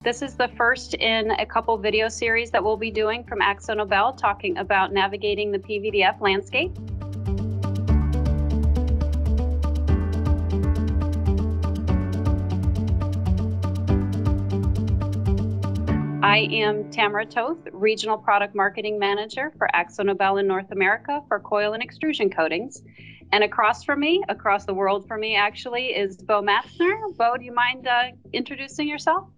This is the first in a couple video series that we'll be doing from AkzoNobel, talking about navigating the PVDF landscape. I am Tamara Toth, Regional Product Marketing Manager for AkzoNobel in North America for Coil and Extrusion coatings. And across from me, across the world from me actually, is Bo Matzner. Bo, do you mind introducing yourself?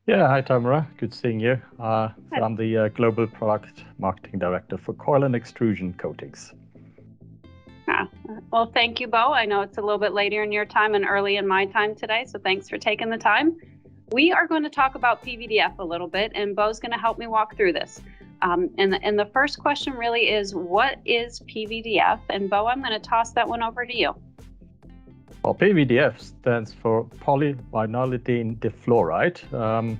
Yeah, hi Tamara, good seeing you. So I'm the Global Product Marketing Director for Coil and Extrusion coatings. Well, thank you, Bo. I know it's a little bit later in your time and early in my time today, so thanks for taking the time. We are going to talk about PVDF a little bit, and Bo's going to help me walk through this. And the first question really is, what is PVDF? And Bo, I'm going to toss that one over to you. Well, PVDF stands for polyvinylidene difluoride.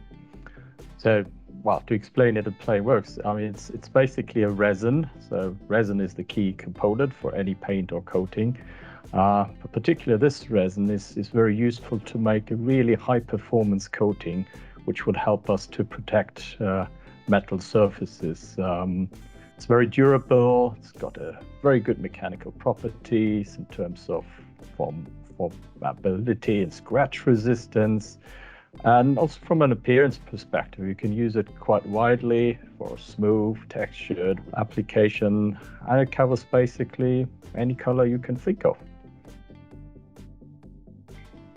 To explain it in plain words, I mean, it's basically a resin. So resin is the key component for any paint or coating. But particularly this resin is very useful to make a really high performance coating, which would help us to protect metal surfaces. It's very durable. It's got a very good mechanical properties in terms of formability and scratch resistance. And also from an appearance perspective, you can use it quite widely for smooth, textured application, and it covers basically any color you can think of.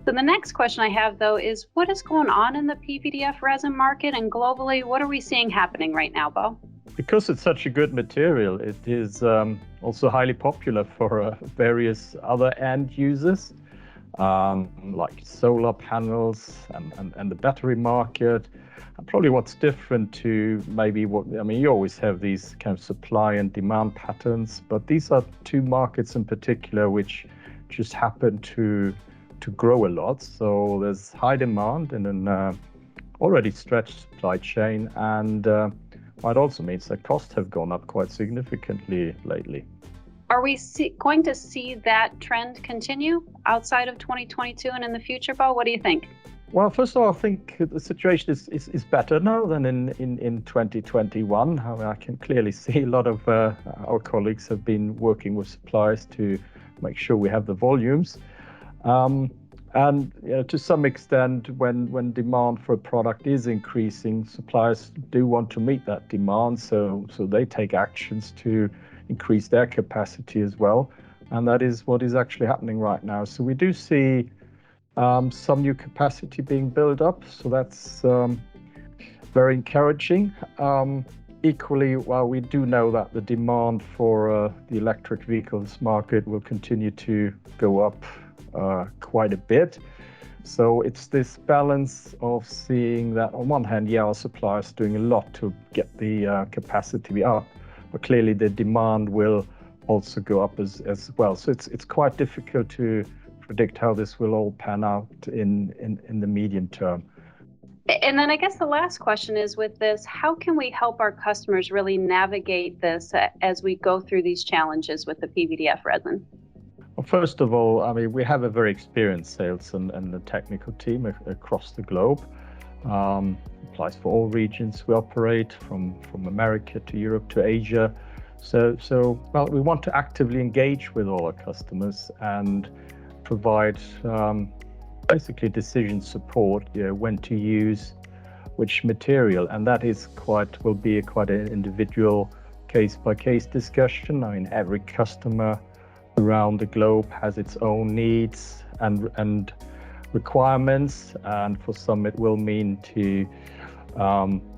So the next question I have, though, is what is going on in the PVDF resin market, and globally, what are we seeing happening right now, Bo? Because it's such a good material, it is also highly popular for various other end users, like solar panels and the battery market. And probably what's different to maybe you always have these kind of supply and demand patterns, but these are two markets in particular which just happen to grow a lot. So there's high demand in an already stretched supply chain, and it also means that costs have gone up quite significantly lately. Are we going to see that trend continue outside of 2022 and in the future, Bo? What do you think? Well, first of all, I think the situation is better now than in 2021. I can clearly see a lot of our colleagues have been working with suppliers to make sure we have the volumes. And to some extent, when demand for a product is increasing, suppliers do want to meet that demand, so they take actions to increase their capacity as well, and that is what is actually happening right now. So we do see some new capacity being built up, so that's very encouraging. Equally, while we do know that the demand for the electric vehicles market will continue to go up quite a bit. So it's this balance of seeing that on one hand, our suppliers doing a lot to get the capacity up, but clearly the demand will also go up as well. So it's quite difficult to predict how this will all pan out in the medium term. And then I guess the last question is, with this, how can we help our customers really navigate this as we go through these challenges with the PVDF resin? Well, first of all, I mean, we have a very experienced sales and the technical team across the globe. Applies for all regions we operate, from America to Europe to Asia. So we want to actively engage with all our customers and provide basically decision support, when to use which material, and that is will be quite an individual case-by-case discussion. I mean, every customer around the globe has its own needs and requirements, and for some it will mean to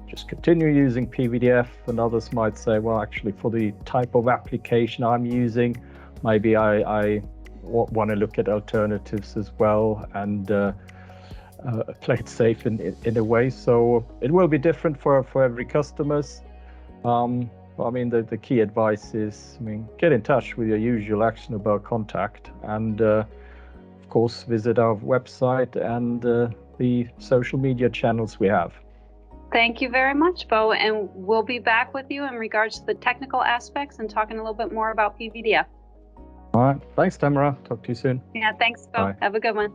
just continue using PVDF, and others might say, well, actually for the type of application I'm using, maybe I want to look at alternatives as well and play it safe in a way. So it will be different for every customers. I mean, the key advice is, get in touch with your usual AkzoNobel contact, and of course visit our website and the social media channels we have. Thank you very much, Bo, and we'll be back with you in regards to the technical aspects and talking a little bit more about PVDF. All right, thanks Tamara, talk to you soon. Yeah, thanks, Bo. Bye. Have a good one.